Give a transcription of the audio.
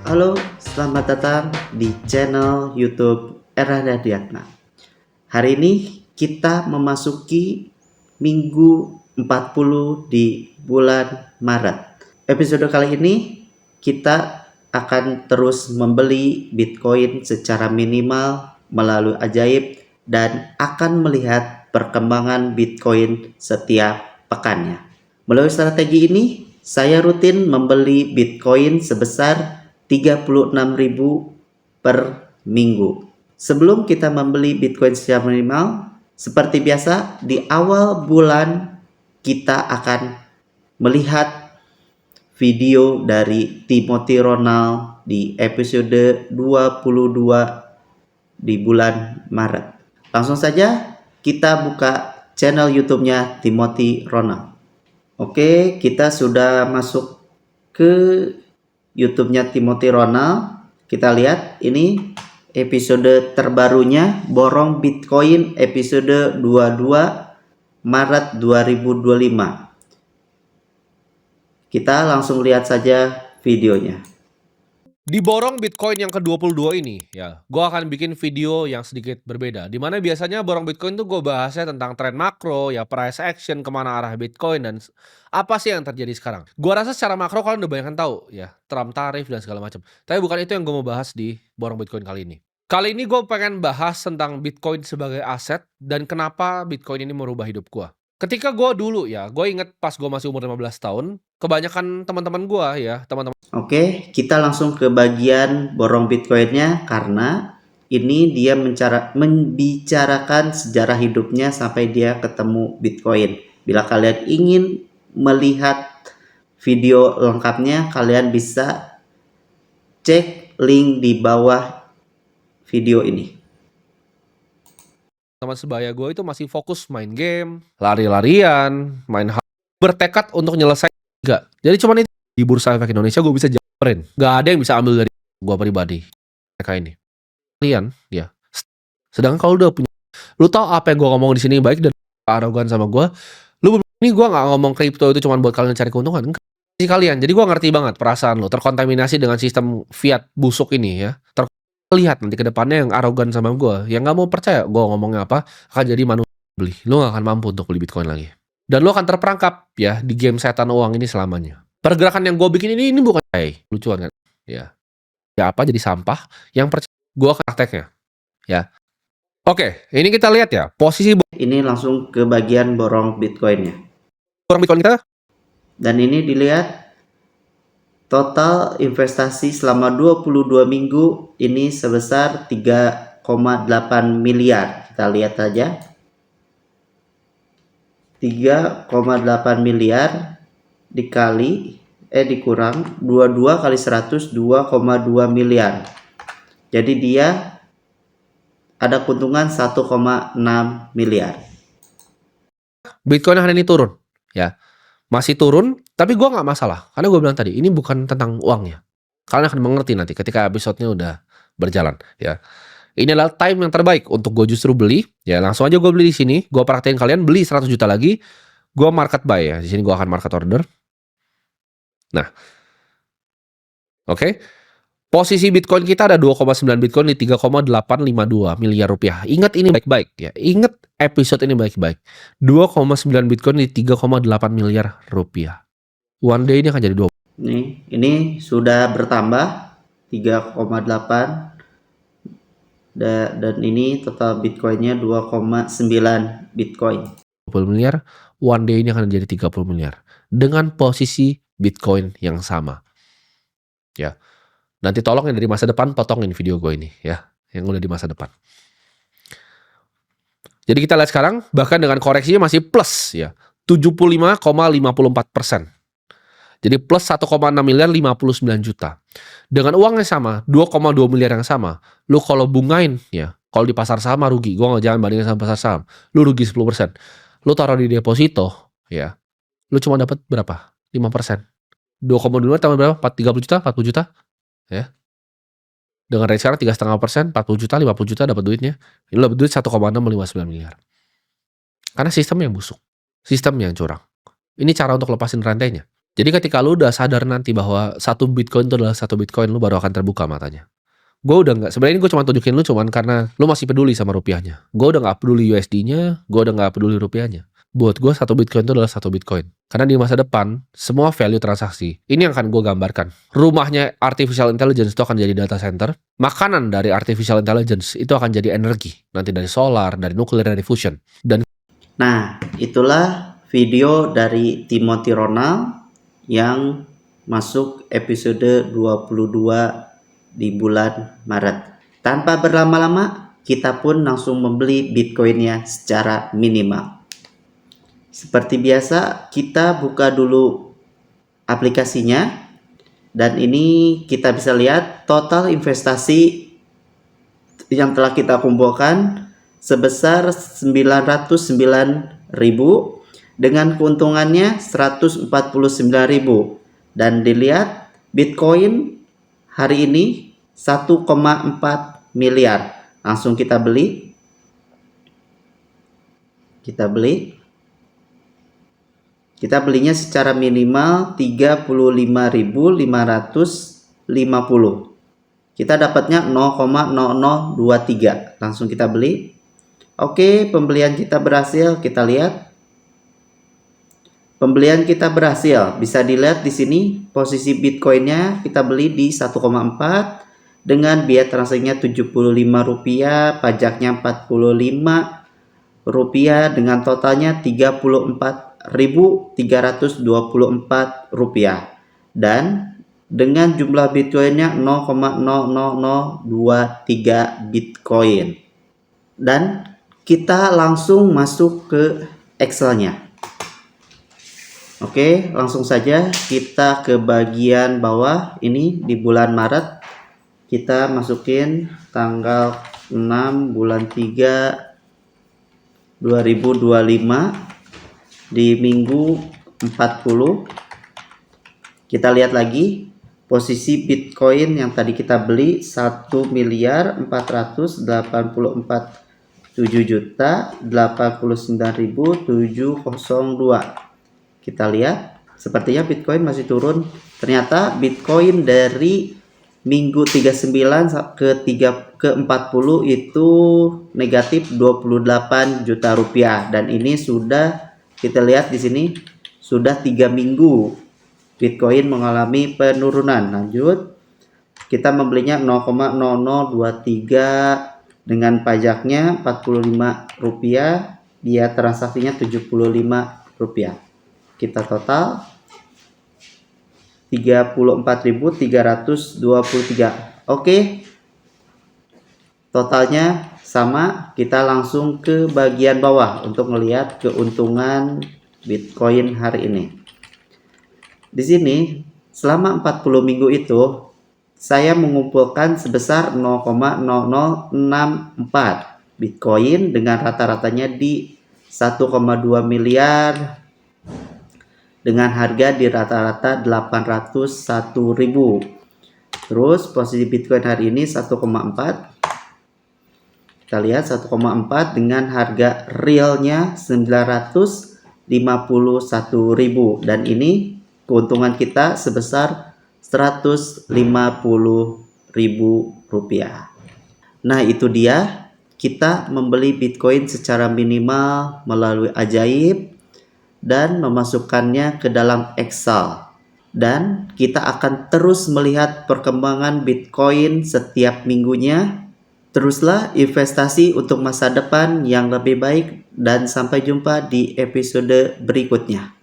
Halo, selamat datang di channel YouTube Era Dadiatna. Hari ini kita memasuki minggu 40 di bulan Maret. Episode kali ini kita akan terus membeli Bitcoin secara minimal melalui Ajaib dan akan melihat perkembangan Bitcoin setiap pekannya. Melalui strategi ini, saya rutin membeli Bitcoin sebesar 36.000 per minggu. Sebelum kita membeli Bitcoin secara minimal, seperti biasa di awal bulan kita akan melihat video dari Timothy Ronald di episode 22 di bulan Maret. Langsung saja kita buka channel YouTube-nya Timothy Ronald. Oke, kita sudah masuk ke YouTube-nya Timothy Ronald. Kita lihat ini episode terbarunya Borong Bitcoin episode 22 Maret 2025. Kita langsung lihat saja videonya. Di Borong Bitcoin yang ke-22 ini, ya, gue akan bikin video yang sedikit berbeda. Dimana biasanya Borong Bitcoin tuh gue bahasnya tentang tren makro, ya, price action, kemana arah Bitcoin, dan apa sih yang terjadi sekarang. Gue rasa secara makro kalian udah banyak tahu, ya, Trump tarif dan segala macam. Tapi bukan itu yang gue mau bahas di Borong Bitcoin kali ini. Kali ini gue pengen bahas tentang Bitcoin sebagai aset dan kenapa Bitcoin ini merubah hidup gue. Ketika gue dulu, ya, gue inget pas gue masih umur 15 tahun, kebanyakan teman-teman gue, ya, teman-teman. Oke, kita langsung ke bagian borong Bitcoinnya karena ini dia membicarakan sejarah hidupnya sampai dia ketemu Bitcoin. Bila kalian ingin melihat video lengkapnya, kalian bisa cek link di bawah video ini. Teman sebaya gue itu masih fokus main game, lari-larian, main bertekad untuk nyelesain enggak. Jadi cuman itu di Bursa Efek Indonesia gue bisa jamperin. Gak ada yang bisa ambil dari gue pribadi. Mereka ini. Kalian, ya. Sedangkan kalau udah punya, lu tahu apa yang gue ngomong di sini baik dan arogan sama gue. Lu ini gue nggak ngomong kripto itu cuma buat kalian cari keuntungan. Enggak. Kalian. Jadi gue ngerti banget perasaan lu terkontaminasi dengan sistem fiat busuk ini ya. Lihat nanti ke depannya yang arogan sama gue, yang nggak mau percaya gue ngomongnya apa, akan jadi manusia beli. Lo nggak akan mampu untuk beli Bitcoin lagi. Dan lo akan terperangkap ya di game setan uang ini selamanya. Pergerakan yang gue bikin ini bukan lucuan kan? Ya, ya apa jadi sampah? Yang percaya gue prakteknya. Ya, oke. Ini kita lihat ya posisi. Ini langsung ke bagian borong Bitcoinnya. Borong Bitcoin kita. Dan ini dilihat. Total investasi selama 22 minggu ini sebesar 3,8 miliar. Kita lihat saja. 3,8 miliar dikurang 22 kali 100 2,2 miliar. Jadi dia ada keuntungan 1,6 miliar. Bitcoin hari ini turun, ya. Masih turun, tapi gue nggak masalah. Karena gue bilang tadi, ini bukan tentang uangnya. Kalian akan mengerti nanti ketika episode-nya udah berjalan. Ya, ini adalah time yang terbaik untuk gue justru beli. Ya, langsung aja gue beli di sini. Gue praktekin kalian beli 100 juta lagi. Gue market buy ya. Di sini gue akan market order. Nah, oke. Posisi Bitcoin kita ada 2,9 Bitcoin di 3,852 miliar rupiah. Ingat ini baik-baik ya. Ingat episode ini baik-baik. 2,9 Bitcoin di 3,8 miliar rupiah. One day ini akan jadi 2. Ini sudah bertambah 3,8 dan ini total Bitcoinnya 2,9 Bitcoin. 20 miliar, one day ini akan jadi 30 miliar. Dengan posisi Bitcoin yang sama. Ya. Nanti tolong yang dari masa depan potongin video gue ini ya, yang udah di masa depan. Jadi kita lihat sekarang bahkan dengan koreksinya masih plus ya, 75,54%. Jadi plus 1,6 miliar 59 juta. Dengan uang yang sama, 2,2 miliar yang sama, lu kalau bungain ya, kalau di pasar saham rugi, gue nggak jangan bandingin sama pasar saham, lu rugi 10%. Lu taruh di deposito ya, lu cuma dapat berapa? 5%. 2,2 tambah berapa? 30 juta, 40 juta. Ya. Dengan rate sekarang 3,5%, 40 juta, 50 juta dapat duitnya. Ini lo dapat duit 1,659 miliar. Karena sistemnya yang busuk. Sistemnya yang curang. Ini cara untuk lepasin rantainya. Jadi ketika lu udah sadar nanti bahwa satu Bitcoin itu adalah satu Bitcoin, lu baru akan terbuka matanya. Gue udah nggak, sebenarnya ini gue cuma tunjukin lu cuman karena lu masih peduli sama rupiahnya. Gue udah nggak peduli USD-nya, gue udah nggak peduli rupiahnya. Buat gue satu Bitcoin itu adalah satu Bitcoin. Karena di masa depan, semua value transaksi, ini yang akan gue gambarkan. Rumahnya Artificial Intelligence itu akan jadi data center. Makanan dari Artificial Intelligence itu akan jadi energi. Nanti dari solar, dari nuklir, dari fusion. Dan Nah, itulah video dari Timothy Ronald yang masuk episode 22 di bulan Maret. Tanpa berlama-lama, kita pun langsung membeli Bitcoin-nya secara minimal. Seperti biasa, kita buka dulu aplikasinya. Dan ini kita bisa lihat total investasi yang telah kita kumpulkan sebesar 909.000 dengan keuntungannya 149.000. Dan dilihat Bitcoin hari ini 1,4 miliar. Langsung kita beli. Kita belinya secara minimal 35.550. Kita dapatnya 0,0023. Langsung kita beli. Oke, pembelian kita berhasil. Kita lihat. Pembelian kita berhasil. Bisa dilihat di sini posisi Bitcoinnya kita beli di 1,4 dengan biaya transaksinya Rp75, pajaknya Rp45 dengan totalnya Rp34.324 dan dengan jumlah Bitcoinnya 0,00023 Bitcoin. Dan kita langsung masuk ke Excel-nya. Oke, langsung saja kita ke bagian bawah. Ini di bulan Maret kita masukin tanggal 6 bulan 3 2025 di minggu 40. Kita lihat lagi posisi Bitcoin yang tadi kita beli 1.487.089.702. Kita lihat sepertinya Bitcoin masih turun. Ternyata Bitcoin dari minggu 39 ke 40 itu negatif 28 juta rupiah, dan ini sudah kita lihat di sini sudah 3 minggu Bitcoin mengalami penurunan. Lanjut, kita membelinya 0,0023 dengan pajaknya Rp45, biaya transaksinya Rp75. Kita total 34.323. Oke. Totalnya sama. Kita langsung ke bagian bawah untuk melihat keuntungan Bitcoin hari ini. Di sini selama 40 minggu itu saya mengumpulkan sebesar 0,0064 Bitcoin dengan rata-ratanya di 1,2 miliar dengan harga di rata-rata 801.000. Terus posisi Bitcoin hari ini 1,4. Kita lihat 1,4 dengan harga realnya 951.000, dan ini keuntungan kita sebesar 150.000 rupiah. Nah, itu dia, kita membeli Bitcoin secara minimal melalui Ajaib dan memasukkannya ke dalam Excel. Dan kita akan terus melihat perkembangan Bitcoin setiap minggunya. Teruslah investasi untuk masa depan yang lebih baik, dan sampai jumpa di episode berikutnya.